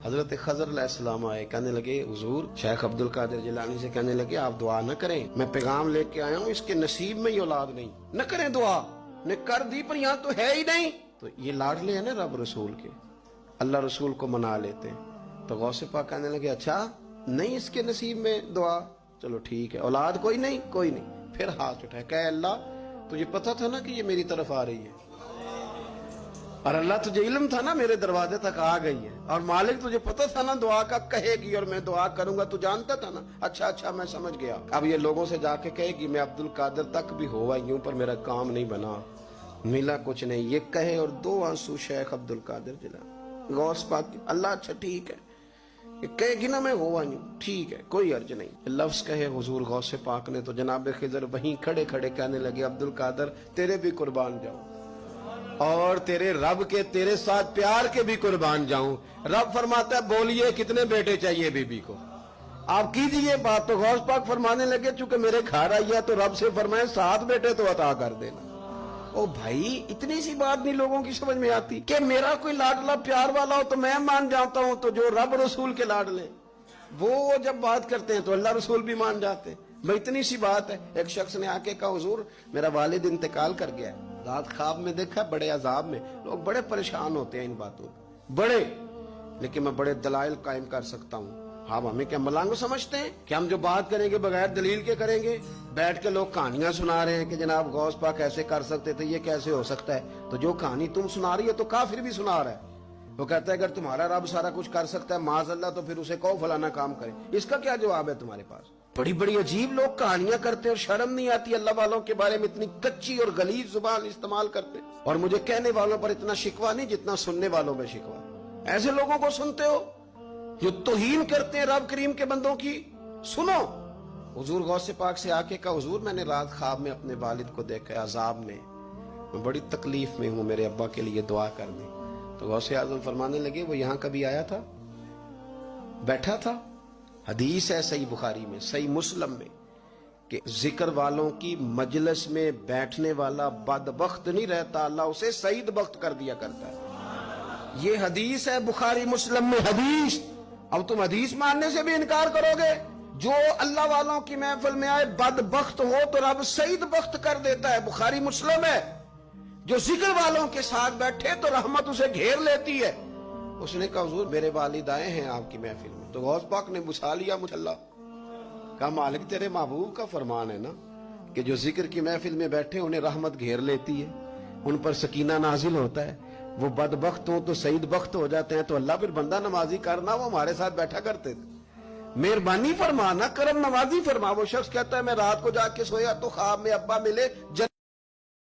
حضرت خضر علیہ السلام آئے, کہنے لگے حضور شیخ عبد القادر جیلانی سے کہنے لگے آپ دعا نہ کریں, میں پیغام لے کے آیا ہوں, اس کے نصیب میں یہ اولاد نہیں, نہ کریں دعا. نے کر دی پر یہاں تو ہے ہی نہیں. تو یہ لاڈلے ہیں نا رب رسول کے, اللہ رسول کو منا لیتے ہیں. تو غوث پاک کہنے لگے اچھا نہیں اس کے نصیب میں دعا, چلو ٹھیک ہے, اولاد کوئی نہیں, کوئی نہیں. پھر ہاتھ اٹھائے, کہ اللہ تجھے پتا تھا نا کہ یہ میری طرف آ رہی ہے, اور اللہ تجھے علم تھا نا میرے دروازے تک آ گئی ہے, اور مالک تجھے پتا تھا نا دعا کا کہے گی اور میں دعا کروں گا, تو جانتا تھا نا. اچھا میں سمجھ گیا. اب یہ لوگوں سے جا کے کہے گی میں عبد القادر تک بھی ہوا یوں پر میرا کام نہیں بنا, ملا کچھ نہیں, یہ کہے اور دو آنسو شیخ عبد القادر جیلانی غوث پاک. اللہ اچھا ٹھیک ہے, کہے گی نا میں ہوا یوں, ٹھیک ہے کوئی عرض نہیں. لفظ کہے حضور غوث پاک نے تو جناب خضر وہیں کھڑے کھڑے کہنے لگے عبد القادر تیرے بھی قربان جاؤں, اور تیرے رب کے تیرے ساتھ پیار کے بھی قربان جاؤں. رب فرماتا ہے بولیے کتنے بیٹے چاہیے بی بی کو, آپ کیجئے بات. تو غوث پاک فرمانے لگے چونکہ میرے گھر آئی ہے تو رب سے فرمائے 7 بیٹے تو عطا کر دینا. او بھائی اتنی سی بات نہیں لوگوں کی سمجھ میں آتی کہ میرا کوئی لاڈلا پیار والا ہو تو میں مان جاتا ہوں, تو جو رب رسول کے لاڈلے وہ جب بات کرتے ہیں تو اللہ رسول بھی مان جاتے ہیں. بھائی اتنی سی بات ہے. ایک شخص نے آ کے کہا حضور میرا والد انتقال کر گیا ہے, رات خواب میں دیکھا بڑے عذاب میں. لوگ بڑے پریشان ہوتے ہیں ان باتوں بڑے, لیکن میں بڑے دلائل قائم کر سکتا ہوں. آپ ہمیں کیا ملانگو سمجھتے ہیں کہ ہم جو بات کریں گے بغیر دلیل کے کریں گے؟ بیٹھ کے لوگ کہانیاں سنا رہے ہیں کہ جناب غوث پاک ایسے کر سکتے تھے, یہ کیسے ہو سکتا ہے. تو جو کہانی تم سنا رہی ہے تو کافر بھی سنا رہا ہے. وہ کہتا ہے اگر تمہارا رب سارا کچھ کر سکتا ہے معاذ اللہ تو پھر اسے کہو فلانا کام کرے. اس کا کیا جواب ہے تمہارے پاس؟ بڑی بڑی عجیب لوگ کہانیاں کرتے اور شرم نہیں آتی اللہ والوں کے بارے میں اتنی کچی اور غلیظ زبان استعمال کرتے. اور مجھے کہنے والوں پر اتنا شکوہ نہیں جتنا سننے والوں میں شکوہ. ایسے لوگوں کو سنتے ہو جو توہین کرتے ہیں رب کریم کے بندوں کی. سنو حضور غوث پاک سے آ کے کہا حضور میں نے رات خواب میں اپنے والد کو دیکھا عذاب میں بڑی تکلیف میں ہوں, میرے ابا کے لیے دعا کر دیں. تو غوث اعظم فرمانے لگے وہ یہاں کبھی آیا تھا, بیٹھا تھا. حدیث ہے صحیح بخاری میں صحیح مسلم میں کہ ذکر والوں کی مجلس میں بیٹھنے والا بدبخت نہیں رہتا, اللہ اسے سعید بخت کر دیا کرتا ہے. یہ حدیث ہے بخاری مسلم میں حدیث. اب تم حدیث ماننے سے بھی انکار کرو گے؟ جو اللہ والوں کی محفل میں آئے بدبخت ہو تو رب سعید بخت کر دیتا ہے, بخاری مسلم ہے. جو ذکر والوں کے ساتھ بیٹھے تو رحمت اسے گھیر لیتی ہے. اس نے کہا حضور میرے والد آئے ہیں آپ کی محفل میں. تو غوث پاک نے بچھا لیا مجھلا, کہا مالک تیرے محبوب کا فرمان ہے نا کہ جو ذکر کی محفل میں بیٹھے انہیں رحمت گھیر لیتی ہے, ان پر سکینہ نازل ہوتا ہے. وہ بدبخت ہوں تو سعید بخت ہو جاتے ہیں. تو اللہ پھر بندہ نمازی کرنا, وہ ہمارے ساتھ بیٹھا کرتے تھے. مہربانی فرمانا کرم نوازی فرما. وہ شخص کہتا ہے میں رات کو جا کے سویا تو خواب میں ابا ملے.